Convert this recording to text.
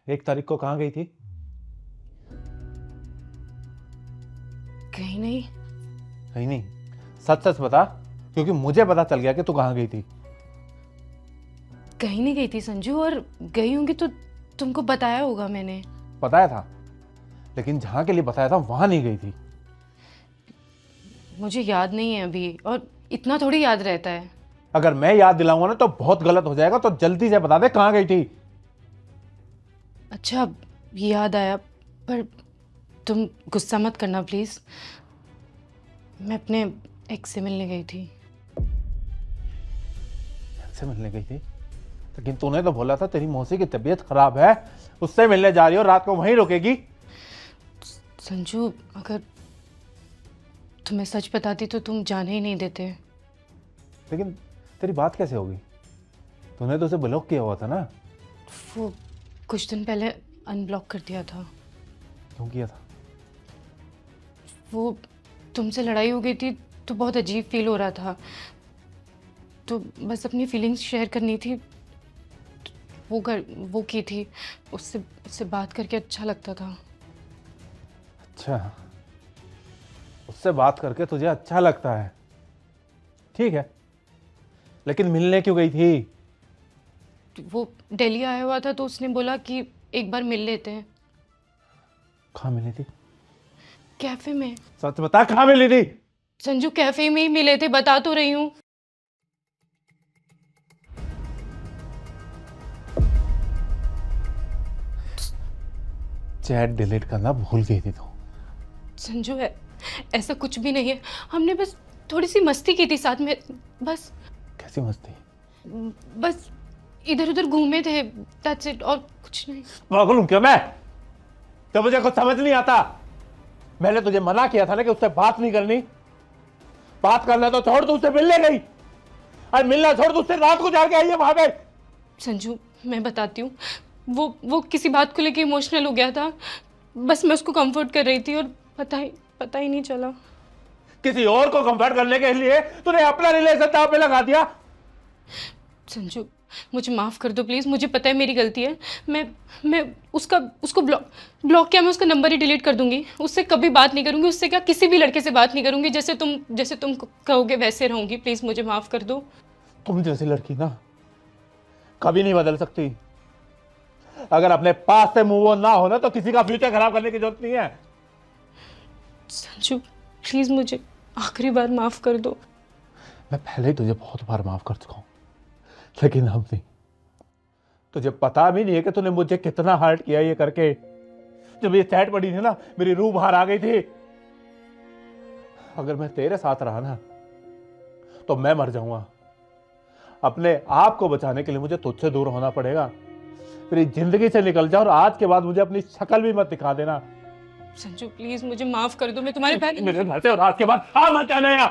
1 तारीख को कहाँ गई थी? कहीं नहीं। कहीं नहीं? सच सच बता, क्योंकि मुझे पता चल गया कि तू कहाँ गई थी। कहीं नहीं गई थी संजू, और गई होंगी तो तुमको बताया होगा मैंने। बताया था, लेकिन जहाँ के लिए बताया था वहां नहीं गई थी। मुझे याद नहीं है अभी, और इतना थोड़ी याद रहता है। अगर मैं याद दिलाऊंगा ना तो बहुत गलत हो जाएगा, तो जल्दी से बता दे कहाँ गई थी। अच्छा, याद आया, पर तुम गुस्सा मत करना प्लीज। मैं अपने एक्स से मिलने गई थी। से मिलने गई थी? लेकिन तूने तो बोला था तेरी मौसी की तबीयत खराब है, उससे मिलने जा रही हो, रात को वहीं रुकेगी। संजू, अगर तुम्हें सच बताती तो तुम जाने ही नहीं देते। लेकिन तेरी बात कैसे होगी? तूने तो उसे ब्लॉक किया हुआ था ना? वो कुछ दिन पहले अनब्लॉक कर दिया था। क्यों किया था? वो तुमसे लड़ाई हो गई थी तो बहुत अजीब फील हो रहा था, तो बस अपनी फीलिंग्स शेयर करनी थी। वो की थी, उससे बात करके अच्छा लगता था। अच्छा, उससे बात करके तुझे अच्छा लगता है, ठीक है, लेकिन मिलने क्यों गई थी? वो दिल्ली आया हुआ था तो उसने बोला कि एक बार मिल लेते हैं। कहाँ मिली थी? कैफे में। सच बता, कहाँ मिली थी? संजू, कैफे में ही मिले थे, बता तो रही हूँ। चैट डिलीट करना भूल गई थी तू। संजू, ऐसा कुछ भी नहीं है। हमने बस थोड़ी सी मस्ती की थी साथ में, बस। कैसी मस्ती? बस इधर उधर घूमे थे, दैट्स इट, और कुछ नहीं। पागल हूं क्या मैं? तो मुझे कुछ समझ नहीं आता। मैंने तुझे मना किया था ना कि उससे बात नहीं करनी। बात करना तो छोड़, तू उससे मिलने गई, और मिलना छोड़ तू उससे रात को जाके आई है वहां पे। संजू, मैं बताती हूँ, वो किसी बात को लेके इमोशनल हो गया था। बस मैं उसको कंफर्ट कर रही थी और पता ही नहीं चला। किसी और को कंफर्ट करने के लिए तूने अपना रिलेशन दांव पे लगा दिया। संजू, मुझे माफ़ कर दो प्लीज़। मुझे पता है मेरी गलती है। मैं उसको ब्लॉक किया, मैं उसका नंबर ही डिलीट कर दूंगी। उससे कभी बात नहीं करूंगी, उससे क्या किसी भी लड़के से बात नहीं करूंगी। जैसे तुम कहोगे वैसे रहूंगी। प्लीज़ मुझे माफ़ कर दो। तुम जैसी लड़की ना कभी नहीं बदल सकती। अगर अपने पास से मूव ऑन ना होना तो किसी का फ्यूचर खराब करने की जरूरत नहीं है। संजू, प्लीज़ मुझे आखिरी बार माफ़ कर दो। मैं पहले ही तुझे बहुत बार माफ कर चुका हूं, लेकिन अब नहीं। तुझे पता भी नहीं है कि तूने मुझे कितना हर्ट किया ये करके। जब ये चैट पड़ी थी ना, मेरी रूह बाहर आ गई थी। अगर मैं तेरे साथ रहा ना तो मैं मर जाऊंगा। अपने आप को बचाने के लिए मुझे तुझसे दूर होना पड़ेगा। मेरी जिंदगी से निकल जा, और आज के बाद मुझे अपनी शक्ल भी मत दिखा देना। संजू, प्लीज़ मुझे माफ़ कर दो। मैं तुम्हारे पहले मेरे घर से और आज के बाद आ मत जाना यहाँ।